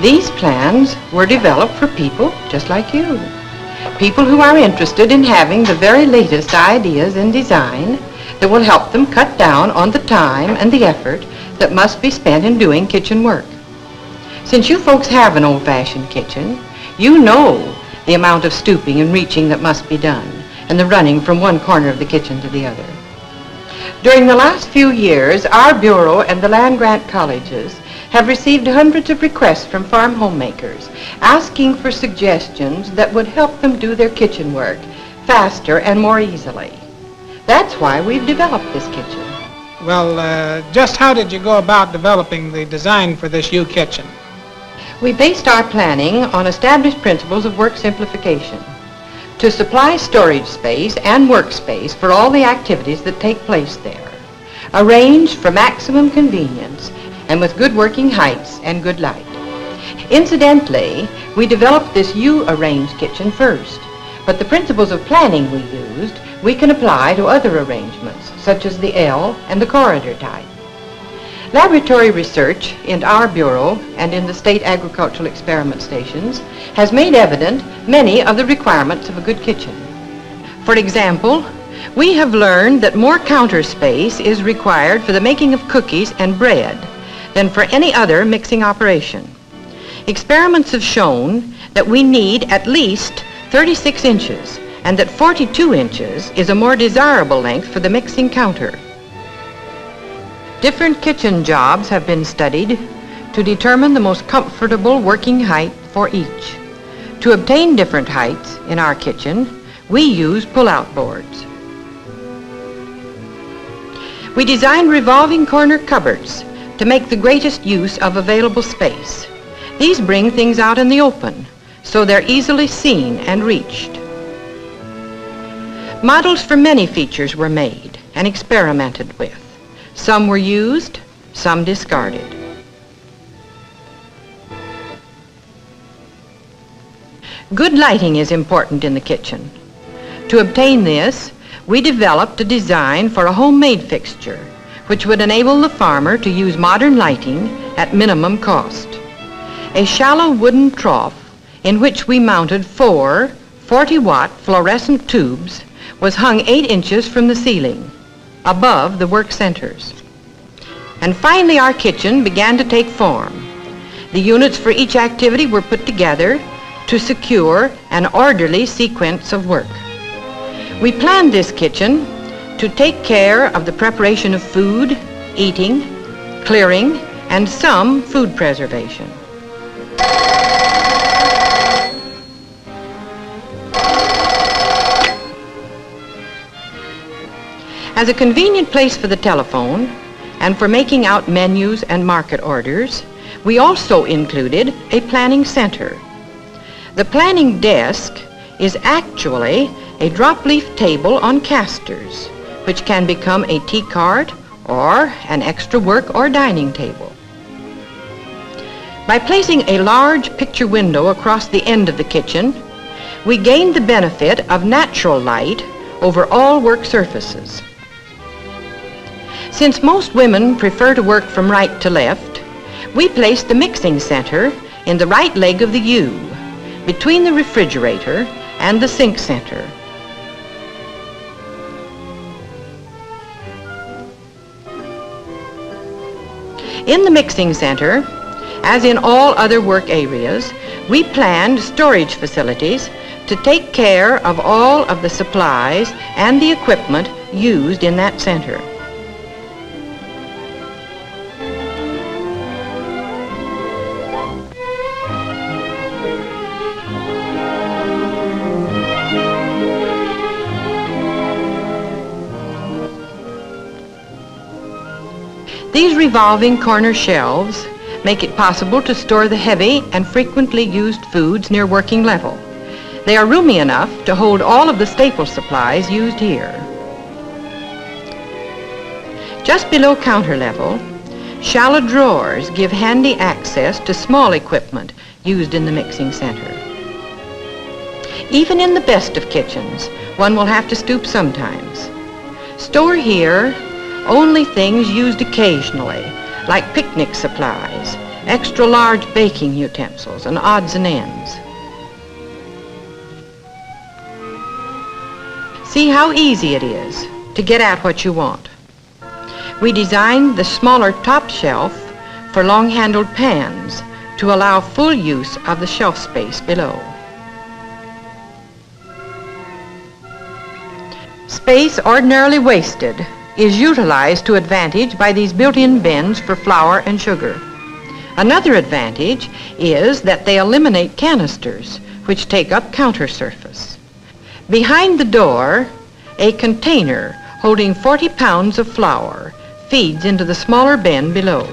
These plans were developed for people just like you. People who are interested in having the very latest ideas in design that will help them cut down on the time and the effort that must be spent in doing kitchen work. Since you folks have an old-fashioned kitchen, you know the amount of stooping and reaching that must be done, and the running from one corner of the kitchen to the other. During the last few years, our Bureau and the land-grant colleges have received hundreds of requests from farm homemakers asking for suggestions that would help them do their kitchen work faster and more easily. That's why we've developed this kitchen. Well, just how did you go about developing the design for this U-kitchen? We based our planning on established principles of work simplification to supply storage space and workspace for all the activities that take place there, arranged for maximum convenience and with good working heights and good light. Incidentally, we developed this U-arranged kitchen first, but the principles of planning we used we can apply to other arrangements, such as the L and the corridor type. Laboratory research in our Bureau and in the state agricultural experiment stations has made evident many of the requirements of a good kitchen. For example, we have learned that more counter space is required for the making of cookies and bread than for any other mixing operation. Experiments have shown that we need at least 36 inches and that 42 inches is a more desirable length for the mixing counter. Different kitchen jobs have been studied to determine the most comfortable working height for each. To obtain different heights in our kitchen, we use pull-out boards. We designed revolving corner cupboards to make the greatest use of available space. These bring things out in the open, so they're easily seen and reached. Models for many features were made and experimented with. Some were used, some discarded. Good lighting is important in the kitchen. To obtain this, we developed a design for a homemade fixture which would enable the farmer to use modern lighting at minimum cost. A shallow wooden trough in which we mounted 4 40-watt fluorescent tubes was hung 8 inches from the ceiling, above the work centers. And finally our kitchen began to take form. The units for each activity were put together to secure an orderly sequence of work. We planned this kitchen to take care of the preparation of food, eating, clearing, and some food preservation. As a convenient place for the telephone and for making out menus and market orders, we also included a planning center. The planning desk is actually a drop-leaf table on casters, which can become a tea cart or an extra work or dining table. By placing a large picture window across the end of the kitchen, we gained the benefit of natural light over all work surfaces. Since most women prefer to work from right to left, we placed the mixing center in the right leg of the U, between the refrigerator and the sink center. In the mixing center, as in all other work areas, we planned storage facilities to take care of all of the supplies and the equipment used in that center. These revolving corner shelves make it possible to store the heavy and frequently used foods near working level. They are roomy enough to hold all of the staple supplies used here. Just below counter level, shallow drawers give handy access to small equipment used in the mixing center. Even in the best of kitchens, one will have to stoop sometimes. Store here only things used occasionally, like picnic supplies, extra large baking utensils, and odds and ends. See how easy it is to get at what you want. We designed the smaller top shelf for long-handled pans to allow full use of the shelf space below. Space ordinarily wasted is utilized to advantage by these built-in bins for flour and sugar. Another advantage is that they eliminate canisters, which take up counter surface. Behind the door, a container holding 40 pounds of flour feeds into the smaller bin below.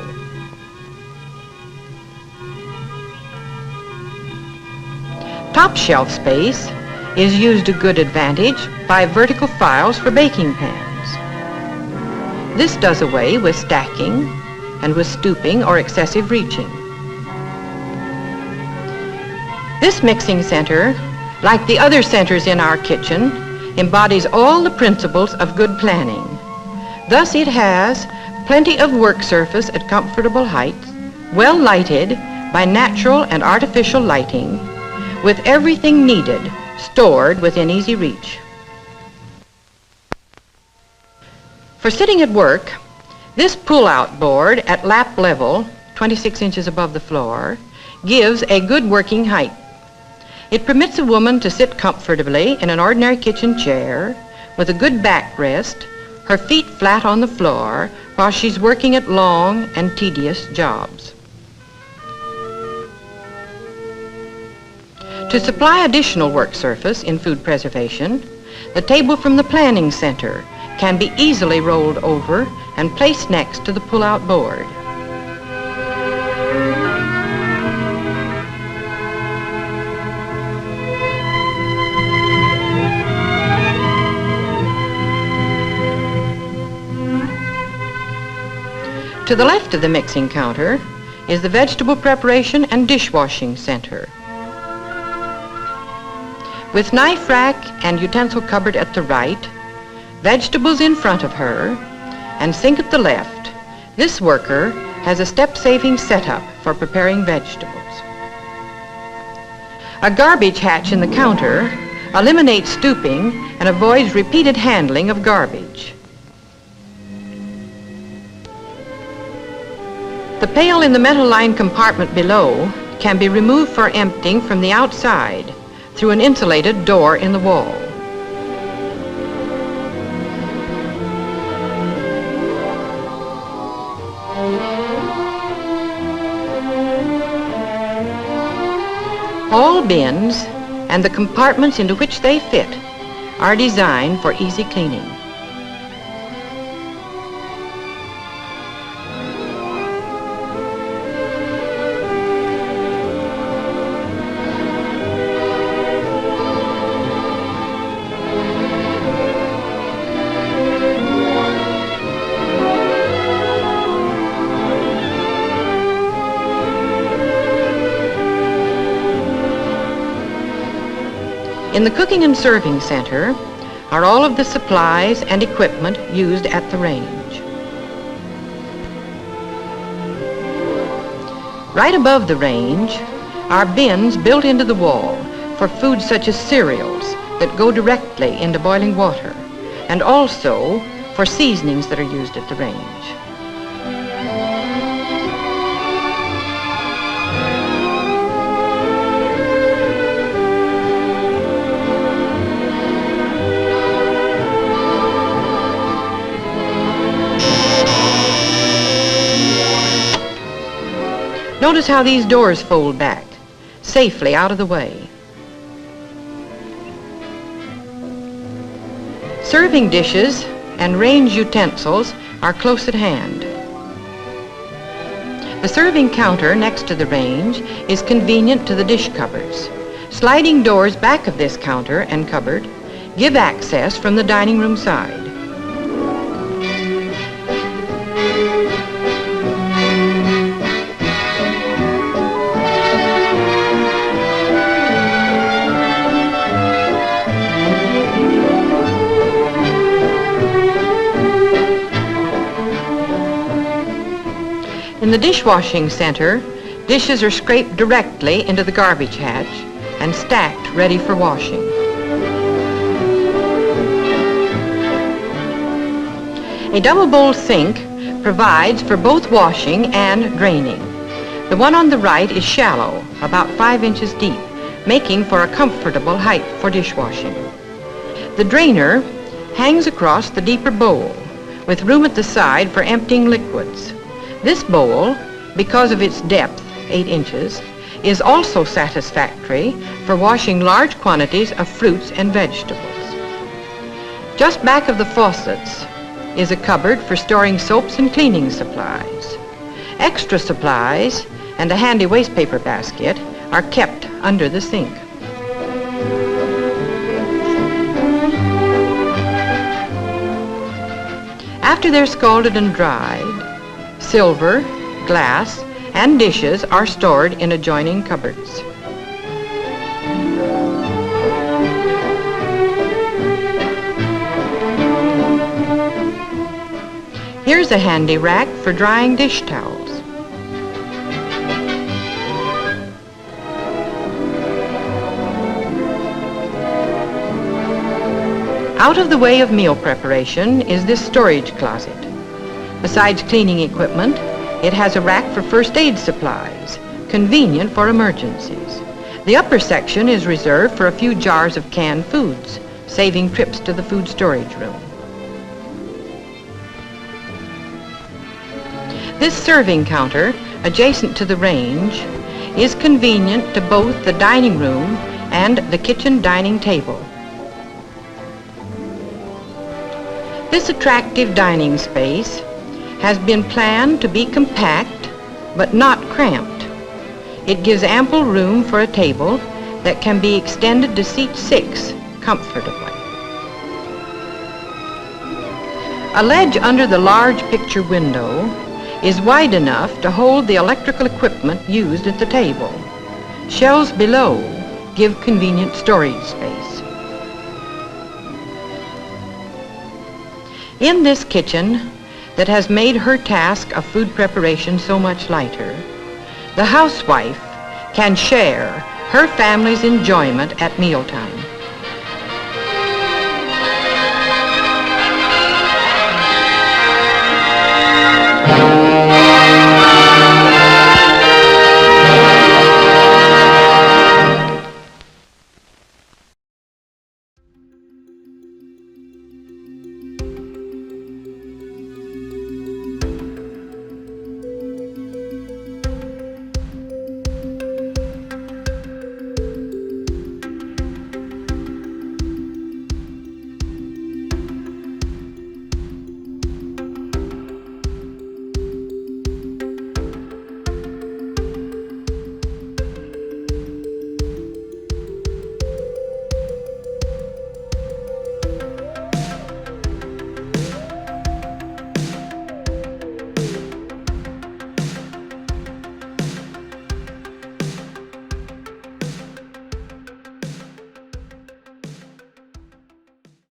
Top shelf space is used to good advantage by vertical files for baking pans. This does away with stacking and with stooping or excessive reaching. This mixing center, like the other centers in our kitchen, embodies all the principles of good planning. Thus it has plenty of work surface at comfortable heights, well lighted by natural and artificial lighting, with everything needed stored within easy reach. For sitting at work, this pull-out board at lap level, 26 inches above the floor, gives a good working height. It permits a woman to sit comfortably in an ordinary kitchen chair with a good backrest, her feet flat on the floor while she's working at long and tedious jobs. To supply additional work surface in food preservation, the table from the planning center can be easily rolled over and placed next to the pull-out board. To the left of the mixing counter is the vegetable preparation and dishwashing center. With knife rack and utensil cupboard at the right, vegetables in front of her, and sink at the left, this worker has a step-saving setup for preparing vegetables. A garbage hatch in the counter eliminates stooping and avoids repeated handling of garbage. The pail in the metal-lined compartment below can be removed for emptying from the outside through an insulated door in the wall. All bins and the compartments into which they fit are designed for easy cleaning. In the cooking and serving center are all of the supplies and equipment used at the range. Right above the range are bins built into the wall for foods such as cereals that go directly into boiling water, and also for seasonings that are used at the range. Notice how these doors fold back, safely out of the way. Serving dishes and range utensils are close at hand. The serving counter next to the range is convenient to the dish cupboards. Sliding doors back of this counter and cupboard give access from the dining room side. In the dishwashing center, dishes are scraped directly into the garbage hatch and stacked ready for washing. A double bowl sink provides for both washing and draining. The one on the right is shallow, about 5 inches deep, making for a comfortable height for dishwashing. The drainer hangs across the deeper bowl, with room at the side for emptying liquids. This bowl, because of its depth, 8 inches, is also satisfactory for washing large quantities of fruits and vegetables. Just back of the faucets is a cupboard for storing soaps and cleaning supplies. Extra supplies and a handy wastepaper basket are kept under the sink. After they're scalded and dried, silver, glass, and dishes are stored in adjoining cupboards. Here's a handy rack for drying dish towels. Out of the way of meal preparation is this storage closet. Besides cleaning equipment, it has a rack for first aid supplies, convenient for emergencies. The upper section is reserved for a few jars of canned foods, saving trips to the food storage room. This serving counter, adjacent to the range, is convenient to both the dining room and the kitchen dining table. This attractive dining space has been planned to be compact but not cramped. It gives ample room for a table that can be extended to seat 6 comfortably. A ledge under the large picture window is wide enough to hold the electrical equipment used at the table. Shelves below give convenient storage space. In this kitchen that has made her task of food preparation so much lighter, the housewife can share her family's enjoyment at mealtime.